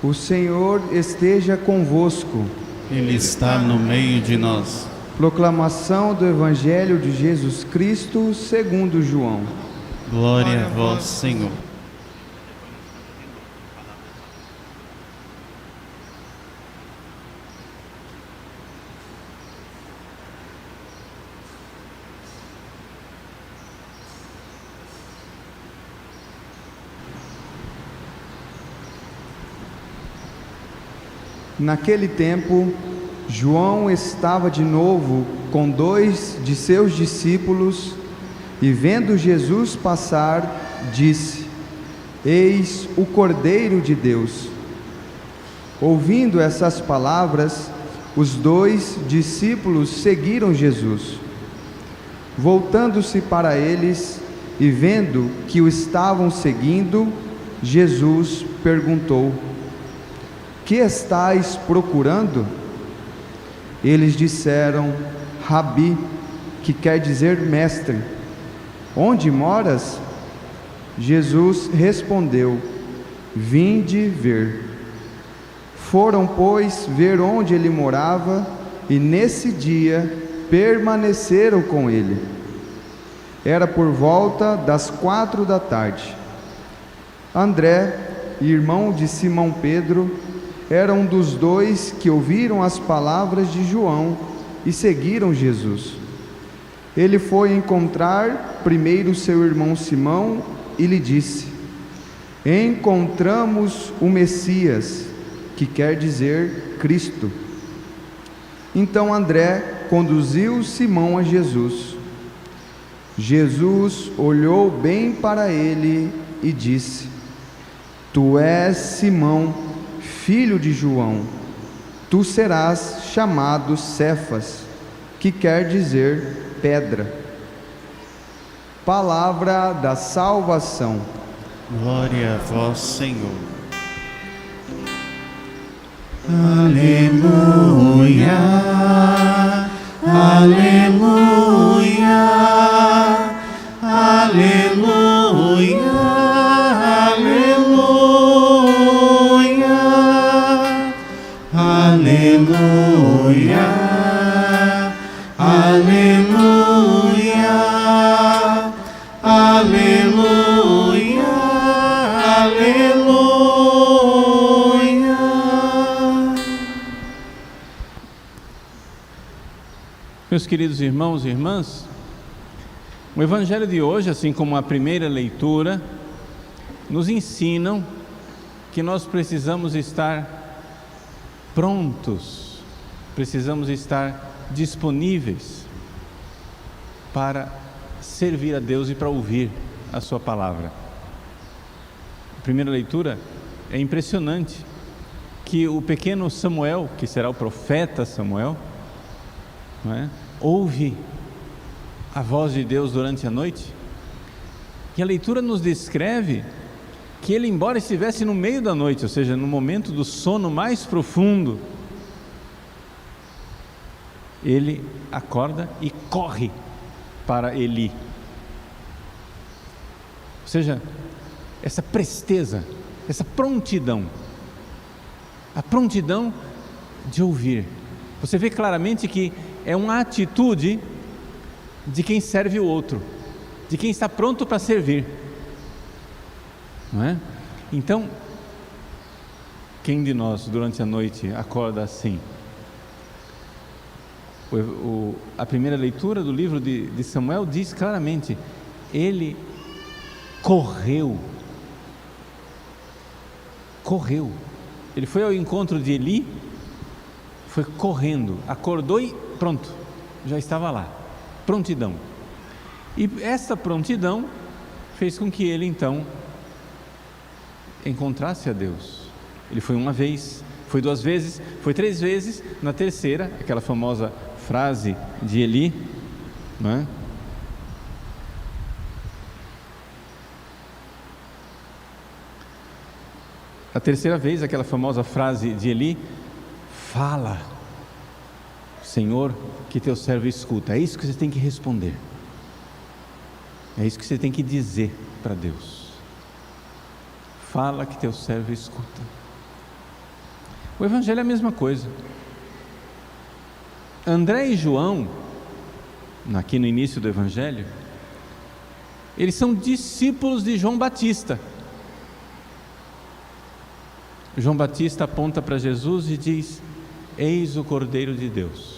O Senhor esteja convosco. Ele está no meio de nós. Proclamação do Evangelho de Jesus Cristo segundo João. Glória a vós, Senhor. Naquele tempo, João estava de novo com 2 de seus discípulos e, vendo Jesus passar, disse: Eis o Cordeiro de Deus. Ouvindo essas palavras, os 2 discípulos seguiram Jesus. Voltando-se para eles e vendo que o estavam seguindo, Jesus perguntou: Que estáis procurando? Eles disseram: Rabi, que quer dizer mestre. Onde moras? Jesus respondeu: Vinde ver. Foram, pois, ver onde ele morava, e nesse dia permaneceram com ele. Era por volta das 4 da tarde. André, irmão de Simão Pedro, era um dos 2 que ouviram as palavras de João e seguiram Jesus. Ele foi encontrar primeiro seu irmão Simão e lhe disse: Encontramos o Messias, que quer dizer Cristo. Então André conduziu Simão a Jesus. Jesus olhou bem para ele e disse: Tu és Simão, filho de João, tu serás chamado Cefas, que quer dizer pedra. Palavra da salvação. Glória a vós, Senhor. Aleluia, aleluia, aleluia, aleluia, aleluia, aleluia, aleluia, aleluia. Meus queridos irmãos e irmãs, o Evangelho de hoje, assim como a primeira leitura, nos ensinam que nós precisamos estar prontos, precisamos estar disponíveis para servir a Deus e para ouvir a sua palavra. A primeira leitura é impressionante, que o pequeno Samuel, que será o profeta Samuel, não é? Ouve a voz de Deus durante a noite, e a leitura nos descreve que ele, embora estivesse no meio da noite, ou seja, no momento do sono mais profundo, ele acorda e corre para Eli. Ou seja, essa presteza, essa prontidão, a prontidão de ouvir. Você vê claramente que é uma atitude de quem serve o outro, de quem está pronto para servir, não é? Então, quem de nós durante a noite acorda assim? A primeira leitura do livro de Samuel diz claramente: ele correu, ele foi ao encontro de Eli, foi correndo, acordou e pronto, já estava lá, prontidão. E essa prontidão fez com que ele então encontrasse a Deus. Ele foi uma vez, foi 2 vezes, foi 3 vezes, na terceira, aquela famosa frase de Eli, não é? A terceira vez, aquela famosa frase de Eli: fala, Senhor, que teu servo escuta. É isso que você tem que responder, é isso que você tem que dizer para Deus. Fala que teu servo escuta. O Evangelho é a mesma coisa. André e João, aqui no início do Evangelho, eles são discípulos de João Batista. João Batista aponta para Jesus e diz: eis o Cordeiro de Deus.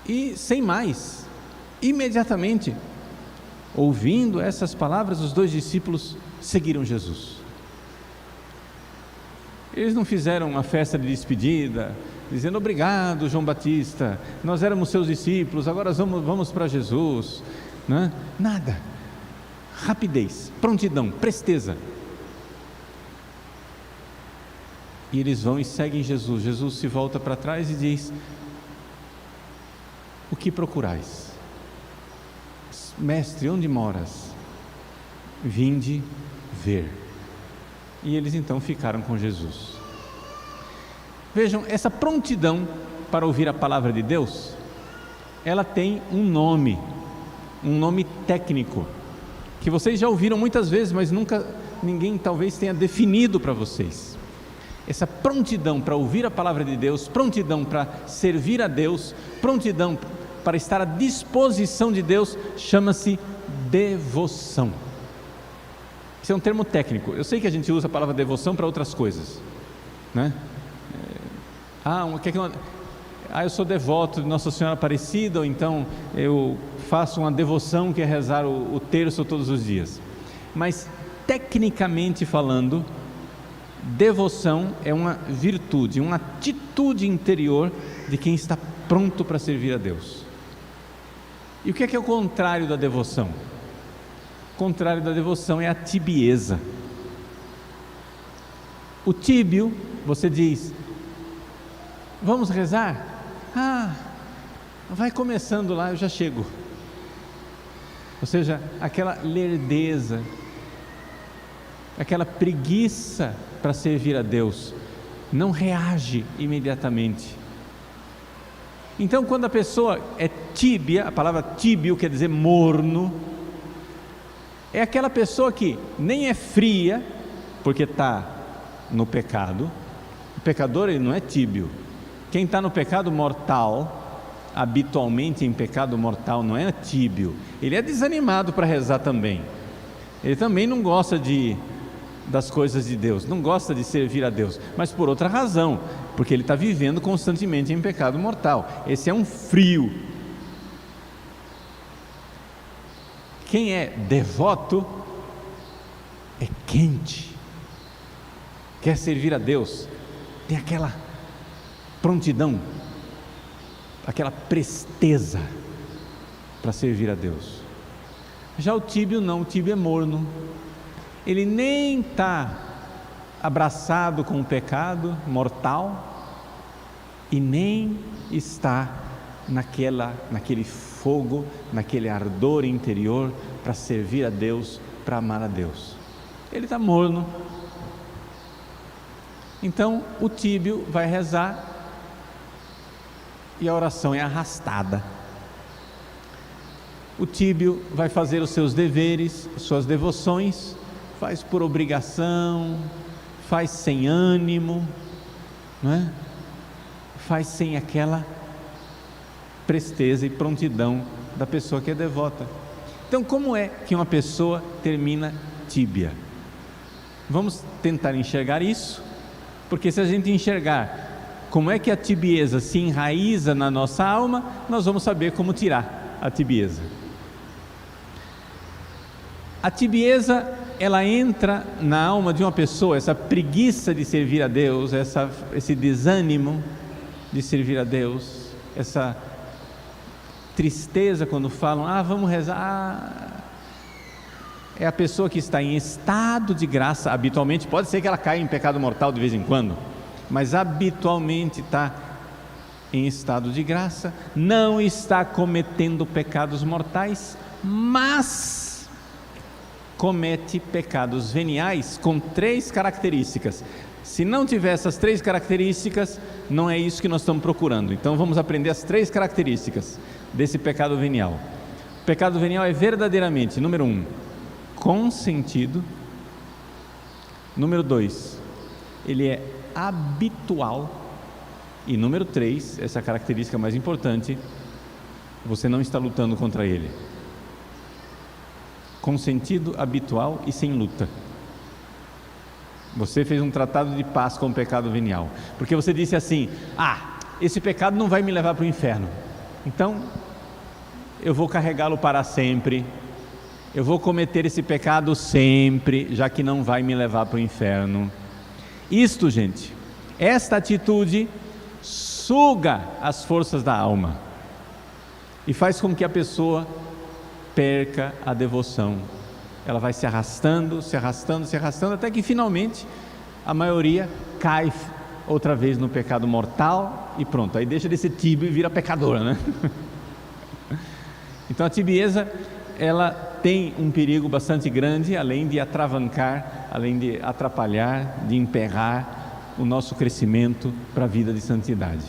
E sem mais, imediatamente, ouvindo essas palavras, os dois discípulos seguiram Jesus. Eles não fizeram uma festa de despedida, dizendo: obrigado, João Batista, nós éramos seus discípulos, agora vamos para Jesus, né? Nada. Rapidez, prontidão, presteza. E eles vão e seguem Jesus. Jesus se volta para trás e diz: o que procurais? Mestre, onde moras? Vinde ver. E eles então ficaram com Jesus. Vejam, essa prontidão para ouvir a palavra de Deus, ela tem um nome técnico, que vocês já ouviram muitas vezes, mas nunca ninguém talvez tenha definido para vocês. Essa prontidão para ouvir a palavra de Deus, prontidão para servir a Deus, prontidão para estar à disposição de Deus, chama-se devoção. Isso é um termo técnico. Eu sei que a gente usa a palavra devoção para outras coisas, né? Eu sou devoto de Nossa Senhora Aparecida, ou então eu faço uma devoção que é rezar o terço todos os dias. Mas, tecnicamente falando, devoção é uma virtude, uma atitude interior de quem está pronto para servir a Deus. E o que é o contrário da devoção? O contrário da devoção é a tibieza. O tíbio, você diz: vamos rezar? Vai começando lá, eu já chego. Ou seja, aquela lerdeza, aquela preguiça para servir a Deus, não reage imediatamente. Então, quando a pessoa é tíbia, a palavra tíbio quer dizer morno, é aquela pessoa que nem é fria, porque está no pecado. O pecador, ele não é tíbio. Quem está no pecado mortal, habitualmente em pecado mortal, não é tíbio, ele é desanimado para rezar também. Ele também não gosta das coisas de Deus, não gosta de servir a Deus, mas por outra razão, porque ele está vivendo constantemente em pecado mortal. Esse é um frio. Quem é devoto é quente, quer servir a Deus, tem aquela prontidão, aquela presteza para servir a Deus. Já o tíbio não, o tíbio é morno, ele nem está abraçado com o pecado mortal e nem está naquele fogo, naquele ardor interior para servir a Deus, para amar a Deus. Ele está morno. Então o tíbio vai rezar e a oração é arrastada. O tíbio vai fazer os seus deveres, suas devoções, faz por obrigação, faz sem ânimo, não é? Faz sem aquela presteza e prontidão da pessoa que é devota. Então, como é que uma pessoa termina tíbia? Vamos tentar enxergar isso, porque se a gente enxergar como é que a tibieza se enraiza na nossa alma, nós vamos saber como tirar a tibieza. A tibieza, ela entra na alma de uma pessoa, essa preguiça de servir a Deus, esse desânimo de servir a Deus, essa tristeza quando falam: vamos rezar. É a pessoa que está em estado de graça, habitualmente, pode ser que ela caia em pecado mortal de vez em quando, mas habitualmente está em estado de graça, não está cometendo pecados mortais, mas comete pecados veniais com 3 características. Se não tiver essas 3 características, não é isso que nós estamos procurando. Então vamos aprender as 3 características desse pecado venial. O pecado venial é verdadeiramente, número 1, consentido. Número 2, ele é habitual. E número 3, essa característica mais importante, você não está lutando contra ele. Com sentido habitual e sem luta. Você fez um tratado de paz com o pecado venial, porque você disse assim: esse pecado não vai me levar para o inferno, então eu vou carregá-lo para sempre, eu vou cometer esse pecado sempre, já que não vai me levar para o inferno. Isto, gente, esta atitude suga as forças da alma e faz com que a pessoa perca a devoção. Ela vai se arrastando, se arrastando, se arrastando, até que finalmente a maioria cai outra vez no pecado mortal e pronto, aí deixa de ser tíbio e vira pecadora, né? Então a tibieza, ela tem um perigo bastante grande, além de atravancar, além de atrapalhar, de emperrar o nosso crescimento para a vida de santidade.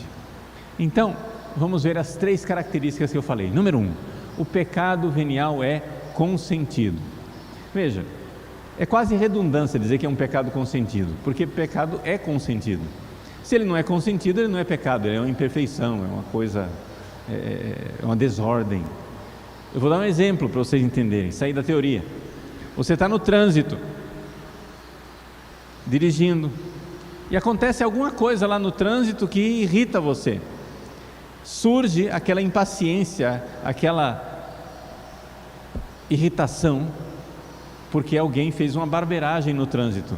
Então, vamos ver as 3 características que eu falei. Número 1, o pecado venial é consentido. Veja, é quase redundância dizer que é um pecado consentido, porque pecado é consentido. Se ele não é consentido, ele não é pecado, ele é uma imperfeição, é uma coisa, é uma desordem. Eu vou dar um exemplo para vocês entenderem, sair da teoria. Você está no trânsito, dirigindo, e acontece alguma coisa lá no trânsito que irrita você. Surge aquela impaciência, aquela irritação, porque alguém fez uma barbeiragem no trânsito.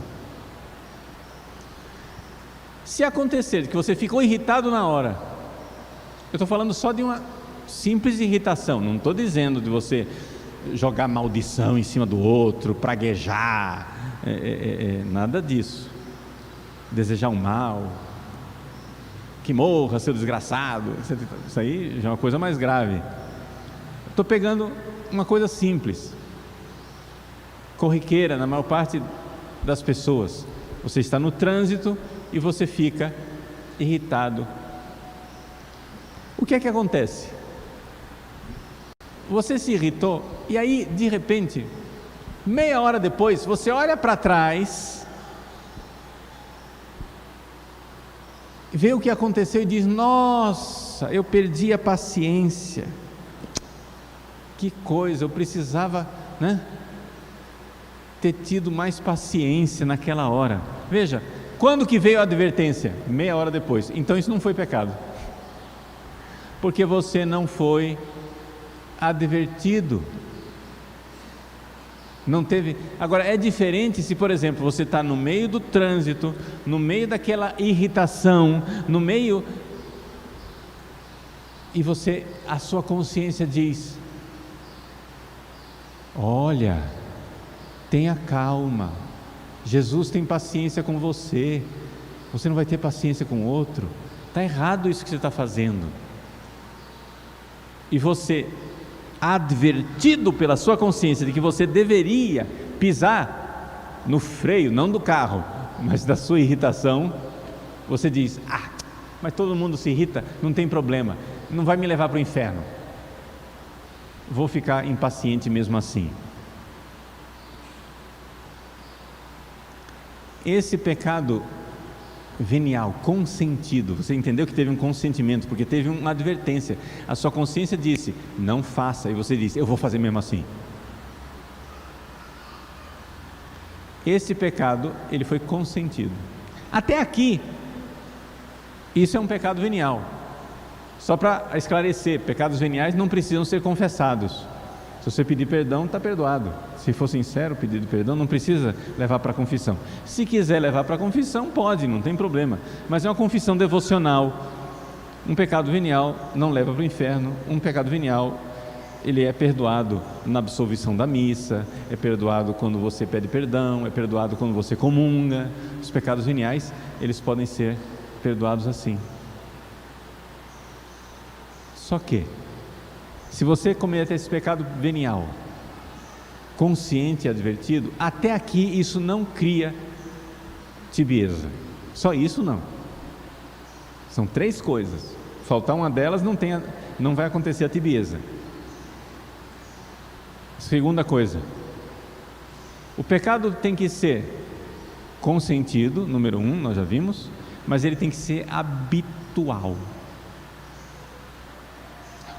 Se acontecer que você ficou irritado na hora, eu estou falando só de uma simples irritação, não estou dizendo de você jogar maldição em cima do outro, praguejar, nada disso, desejar o mal, que morra seu desgraçado, isso aí já é uma coisa mais grave. Estou pegando uma coisa simples, corriqueira na maior parte das pessoas. Você está no trânsito e você fica irritado. O que é que acontece? Você se irritou e aí, de repente, meia hora depois, você olha para trás, vê o que aconteceu e diz: nossa, eu perdi a paciência, que coisa, eu precisava, ter tido mais paciência naquela hora. Veja, quando que veio a advertência? Meia hora depois. Então isso não foi pecado, porque você não foi advertido, não teve. Agora é diferente se, por exemplo, você está no meio do trânsito, no meio daquela irritação, no meio, e a sua consciência diz: olha, tenha calma, Jesus tem paciência com você, você não vai ter paciência com o outro, está errado isso que você está fazendo. E você, advertido pela sua consciência de que você deveria pisar no freio, não do carro, mas da sua irritação, você diz: mas todo mundo se irrita, não tem problema, não vai me levar para o inferno, vou ficar impaciente mesmo assim. Esse pecado venial, consentido, você entendeu que teve um consentimento, porque teve uma advertência, a sua consciência disse: não faça, e você disse: eu vou fazer mesmo assim. Esse pecado, ele foi consentido. Até aqui, isso é um pecado venial. Só para esclarecer, pecados veniais não precisam ser confessados. Se você pedir perdão, está perdoado. Se for sincero, pedir perdão, não precisa levar para a confissão. Se quiser levar para a confissão, pode, não tem problema. Mas é uma confissão devocional. Um pecado venial não leva para o inferno. Um pecado venial, ele é perdoado na absolvição da missa, é perdoado quando você pede perdão, é perdoado quando você comunga. Os pecados veniais, eles podem ser perdoados assim. Só que, se você cometer esse pecado venial, consciente e advertido, até aqui isso não cria tibieza. Só isso não. São 3 coisas. Faltar uma delas, não vai acontecer a tibieza. Segunda coisa, o pecado tem que ser consentido, número 1, nós já vimos, mas ele tem que ser habitual.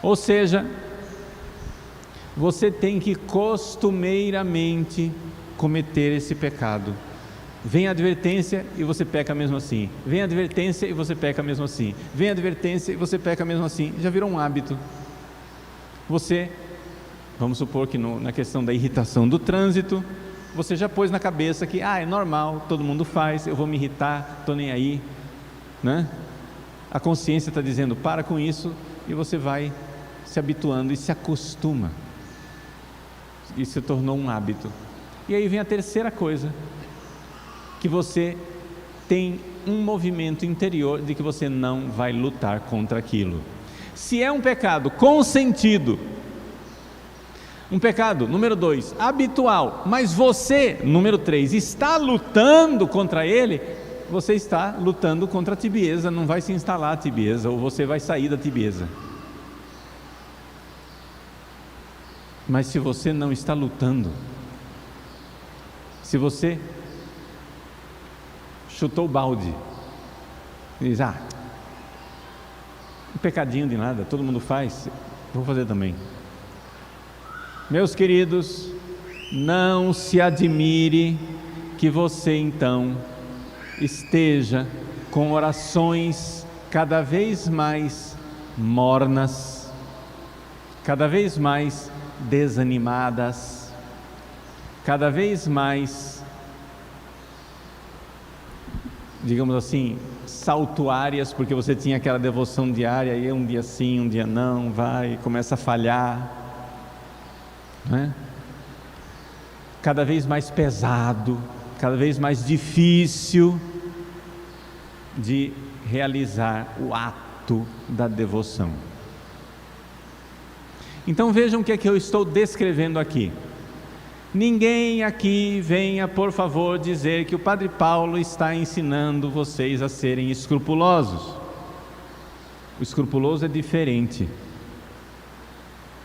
Ou seja, você tem que costumeiramente cometer esse pecado. Vem a advertência e você peca mesmo assim. Vem a advertência e você peca mesmo assim. Vem a advertência e você peca mesmo assim. Já virou um hábito. Você, vamos supor que na questão da irritação do trânsito, você já pôs na cabeça que é normal, todo mundo faz, eu vou me irritar, estou nem aí, né? A consciência está dizendo para com isso, e você vai se habituando e se acostuma. Isso se tornou um hábito. E aí vem a terceira coisa, que você tem um movimento interior de que você não vai lutar contra aquilo. Se é um pecado consentido, um pecado, número 2, habitual, mas você, número 3, está lutando contra ele, você está lutando contra a tibieza, não vai se instalar a tibieza, ou você vai sair da tibieza. Mas se você não está lutando, se você chutou o balde e diz, um pecadinho de nada, todo mundo faz, vou fazer também. Meus queridos, não se admire que você então esteja com orações cada vez mais mornas, cada vez mais desanimadas, cada vez mais, digamos assim, saltuárias, porque você tinha aquela devoção diária e um dia sim, um dia não, começa a falhar, né? Cada vez mais pesado, cada vez mais difícil de realizar o ato da devoção. Então vejam o que é que eu estou descrevendo aqui. Ninguém aqui venha, por favor, dizer que o Padre Paulo está ensinando vocês a serem escrupulosos. O escrupuloso é diferente,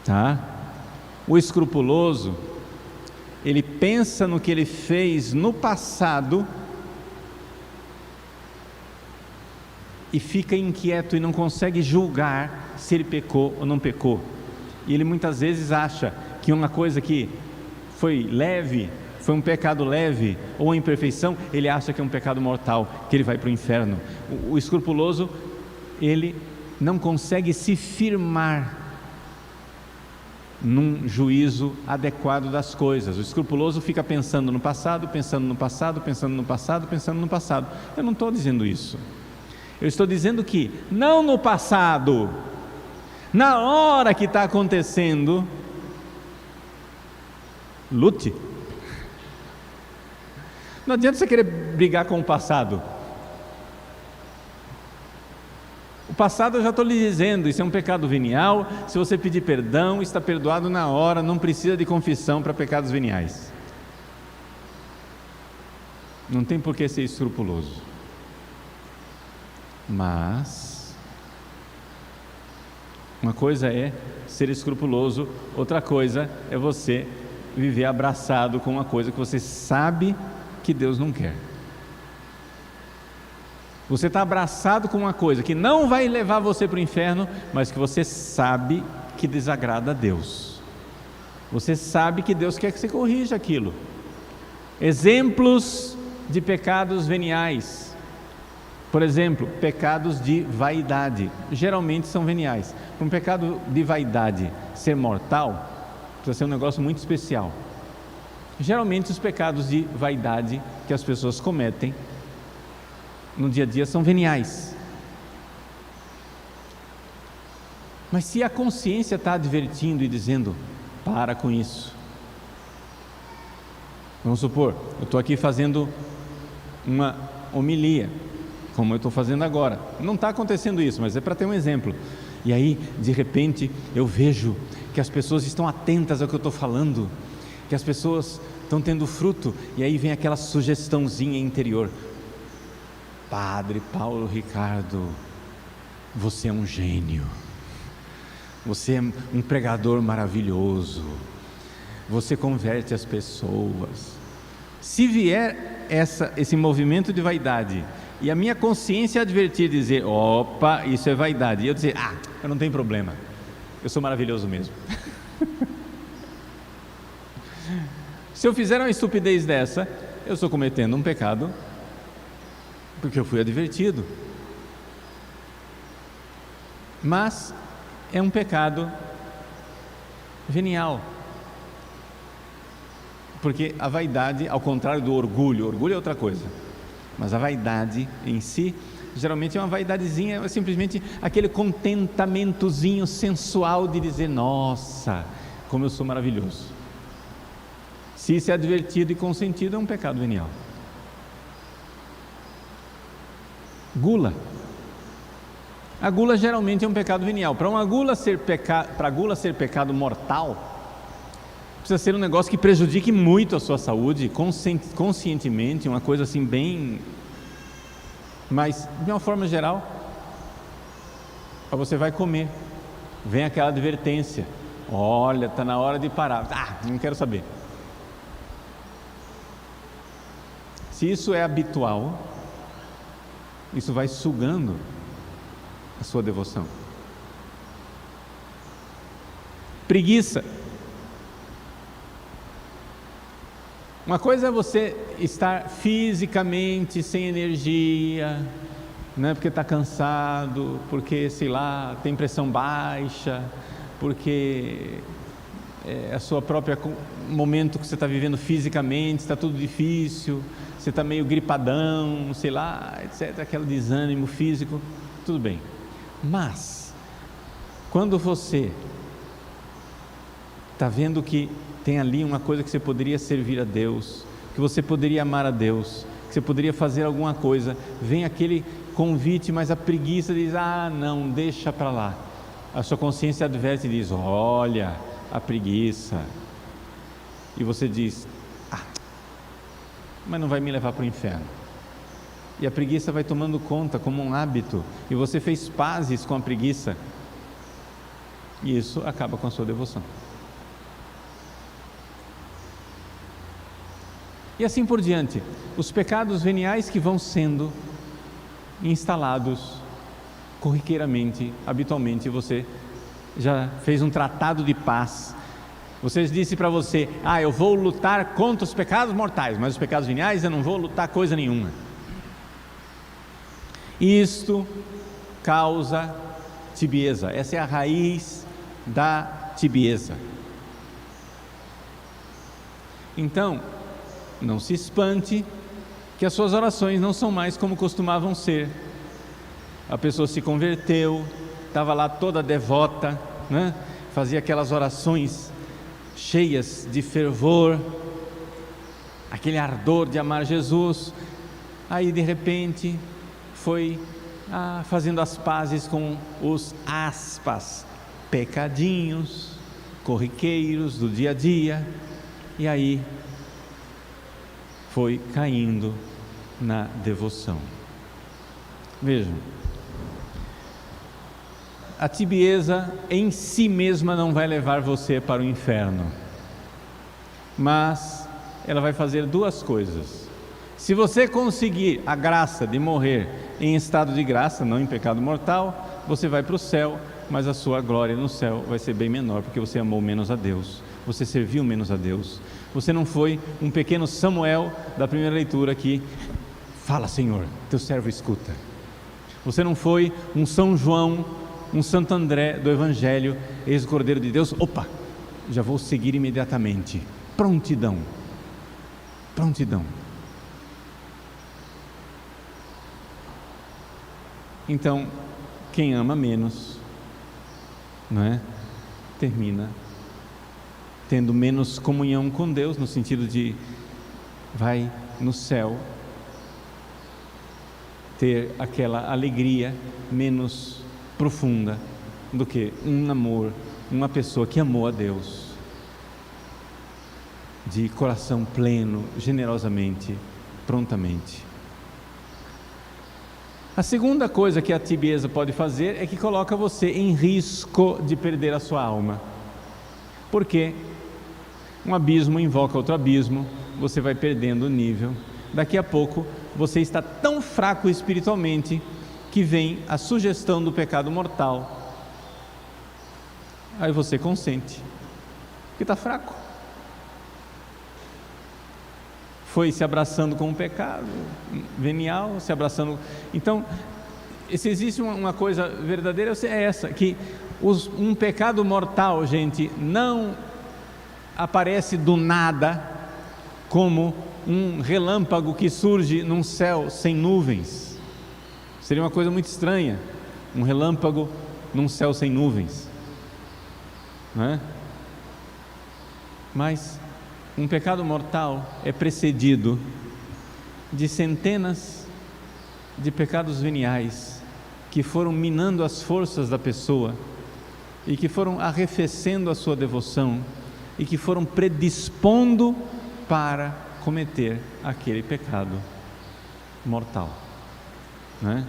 tá? O escrupuloso, ele pensa no que ele fez no passado e fica inquieto e não consegue julgar se ele pecou ou não pecou. E ele muitas vezes acha que uma coisa que foi leve, foi um pecado leve ou uma imperfeição, ele acha que é um pecado mortal, que ele vai para o inferno. O escrupuloso, ele não consegue se firmar num juízo adequado das coisas. O escrupuloso fica pensando no passado, pensando no passado, pensando no passado, pensando no passado. Eu não estou dizendo isso. Eu estou dizendo que não no passado, na hora que está acontecendo, lute. Não adianta você querer brigar com o passado. O passado eu já estou lhe dizendo, isso é um pecado venial. Se você pedir perdão, está perdoado na hora, não precisa de confissão para pecados veniais. Não tem por que ser escrupuloso. Mas uma coisa é ser escrupuloso, outra coisa é você viver abraçado com uma coisa que você sabe que Deus não quer. Você está abraçado com uma coisa que não vai levar você para o inferno, mas que você sabe que desagrada a Deus. Você sabe que Deus quer que você corrija aquilo. Exemplos de pecados veniais. Por exemplo, pecados de vaidade, geralmente são veniais. Para um pecado de vaidade ser mortal, precisa ser um negócio muito especial. Geralmente os pecados de vaidade que as pessoas cometem no dia a dia são veniais. Mas se a consciência está advertindo e dizendo, para com isso. Vamos supor, eu estou aqui fazendo uma homilia, como eu estou fazendo agora. Não está acontecendo isso, mas é para ter um exemplo. E aí, de repente, eu vejo que as pessoas estão atentas ao que eu estou falando, que as pessoas estão tendo fruto, e aí vem aquela sugestãozinha interior. Padre Paulo Ricardo, você é um gênio, você é um pregador maravilhoso, você converte as pessoas. Se vier esse movimento de vaidade, e a minha consciência advertir, dizer, opa, isso é vaidade, e eu dizer, eu não tenho problema, eu sou maravilhoso mesmo. Se eu fizer uma estupidez dessa, eu estou cometendo um pecado, porque eu fui advertido. Mas é um pecado venial, porque a vaidade, ao contrário do orgulho é outra coisa, mas a vaidade em si, geralmente é uma vaidadezinha, é simplesmente aquele contentamentozinho sensual de dizer, nossa, como eu sou maravilhoso. Se isso é advertido e consentido, é um pecado venial. Gula. A gula geralmente é um pecado venial. Para a gula ser pecado mortal, precisa ser um negócio que prejudique muito a sua saúde, conscientemente, uma coisa assim bem... Mas, de uma forma geral, você vai comer, vem aquela advertência, olha, está na hora de parar, não quero saber. Se isso é habitual, isso vai sugando a sua devoção. Preguiça. Uma coisa é você estar fisicamente sem energia, né, porque está cansado, porque, sei lá, tem pressão baixa, porque a sua própria momento que você está vivendo fisicamente, está tudo difícil, você está meio gripadão, sei lá, etc., aquele desânimo físico, tudo bem. Mas, quando você está vendo que tem ali uma coisa que você poderia servir a Deus, que você poderia amar a Deus, que você poderia fazer alguma coisa, vem aquele convite, mas a preguiça diz, não, deixa para lá. A sua consciência adverte e diz, olha, a preguiça. E você diz, mas não vai me levar para o inferno. E a preguiça vai tomando conta como um hábito, e você fez pazes com a preguiça, e isso acaba com a sua devoção. E assim por diante, os pecados veniais que vão sendo instalados corriqueiramente, habitualmente. Você já fez um tratado de paz, você disse para você, eu vou lutar contra os pecados mortais, mas os pecados veniais eu não vou lutar coisa nenhuma. Isto causa tibieza, essa é a raiz da tibieza. Então, não se espante que as suas orações não são mais como costumavam ser. A pessoa se converteu, estava lá toda devota, né? Fazia aquelas orações cheias de fervor, aquele ardor de amar Jesus, aí de repente foi fazendo as pazes com os pecadinhos corriqueiros do dia a dia, e aí foi caindo na devoção. Vejam, a tibieza em si mesma não vai levar você para o inferno, mas ela vai fazer duas coisas. Se você conseguir a graça de morrer em estado de graça, não em pecado mortal, você vai para o céu, mas a sua glória no céu vai ser bem menor, porque você amou menos a Deus, você serviu menos a Deus. Você não foi um pequeno Samuel da primeira leitura que fala, Senhor, teu servo escuta. Você não foi um São João, um Santo André do Evangelho, eis o Cordeiro de Deus, já vou seguir imediatamente. Prontidão. Então, quem ama menos, não é? Termina tendo menos comunhão com Deus, no sentido de vai no céu ter aquela alegria menos profunda do que um amor, uma pessoa que amou a Deus de coração pleno, generosamente, prontamente. A segunda coisa que a tibieza pode fazer é que coloca você em risco de perder a sua alma, porque um abismo invoca outro abismo, você vai perdendo o nível, daqui a pouco você está tão fraco espiritualmente que vem a sugestão do pecado mortal. Aí você consente, porque está fraco. Foi se abraçando com o pecado venial, se abraçando. Então, se existe uma coisa verdadeira, é essa, que um pecado mortal, gente, não aparece do nada como um relâmpago que surge num céu sem nuvens. Seria uma coisa muito estranha, um relâmpago num céu sem nuvens, não é? Mas um pecado mortal é precedido de centenas de pecados veniais que foram minando as forças da pessoa e que foram arrefecendo a sua devoção e que foram predispondo para cometer aquele pecado mortal, né?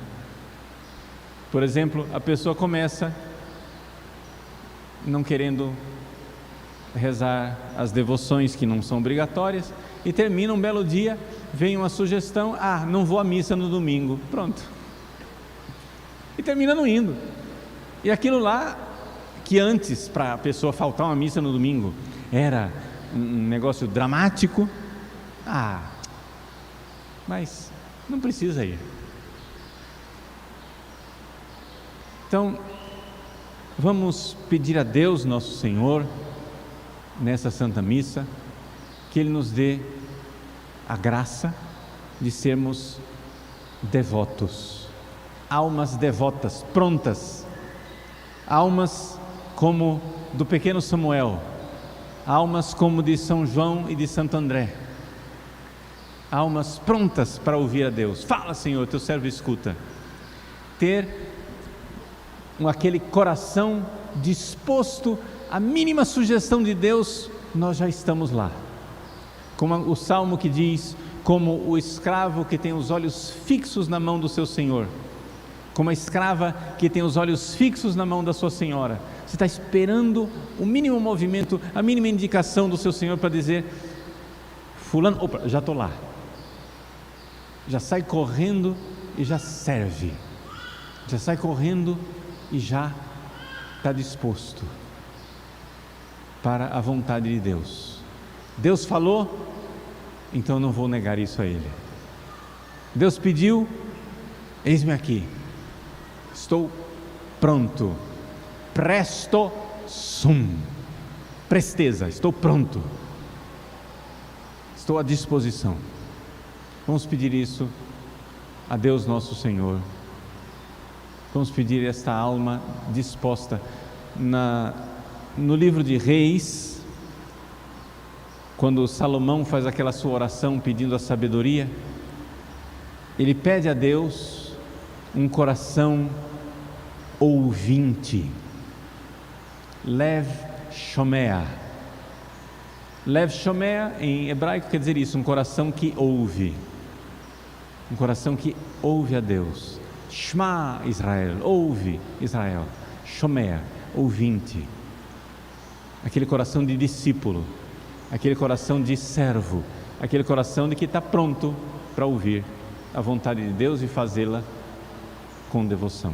Por exemplo, a pessoa começa não querendo rezar as devoções que não são obrigatórias e termina um belo dia, vem uma sugestão: não vou à missa no domingo, pronto, e termina não indo. E aquilo lá que antes, para a pessoa faltar uma missa no domingo, era um negócio dramático, mas não precisa ir. Então, vamos pedir a Deus, nosso Senhor, nessa Santa Missa, que Ele nos dê a graça de sermos devotos, almas devotas, prontas, almas como do pequeno Samuel, almas como de São João e de Santo André, almas prontas para ouvir a Deus. Fala, Senhor, teu servo escuta. Ter aquele coração disposto à mínima sugestão de Deus, nós já estamos lá. Como o Salmo que diz: como o escravo que tem os olhos fixos na mão do seu Senhor, como a escrava que tem os olhos fixos na mão da sua senhora. Você está esperando o mínimo movimento, a mínima indicação do seu Senhor para dizer: fulano, opa, já estou lá. Já sai correndo e já serve, já sai correndo e já está disposto para a vontade de Deus. Deus falou, então não vou negar isso a Ele. Deus pediu, eis-me aqui, estou pronto, presto sum, presteza, estou pronto, estou à disposição. Vamos pedir isso a Deus nosso Senhor. Vamos pedir esta alma disposta. No livro de Reis, quando Salomão faz aquela sua oração pedindo a sabedoria, ele pede a Deus um coração ouvinte. Lev Shomea. Lev Shomea em hebraico quer dizer isso, um coração que ouve. Um coração que ouve a Deus. Shema Israel, ouve Israel. Shomea, ouvinte. Aquele coração de discípulo, aquele coração de servo, aquele coração de que está pronto para ouvir a vontade de Deus e fazê-la com devoção.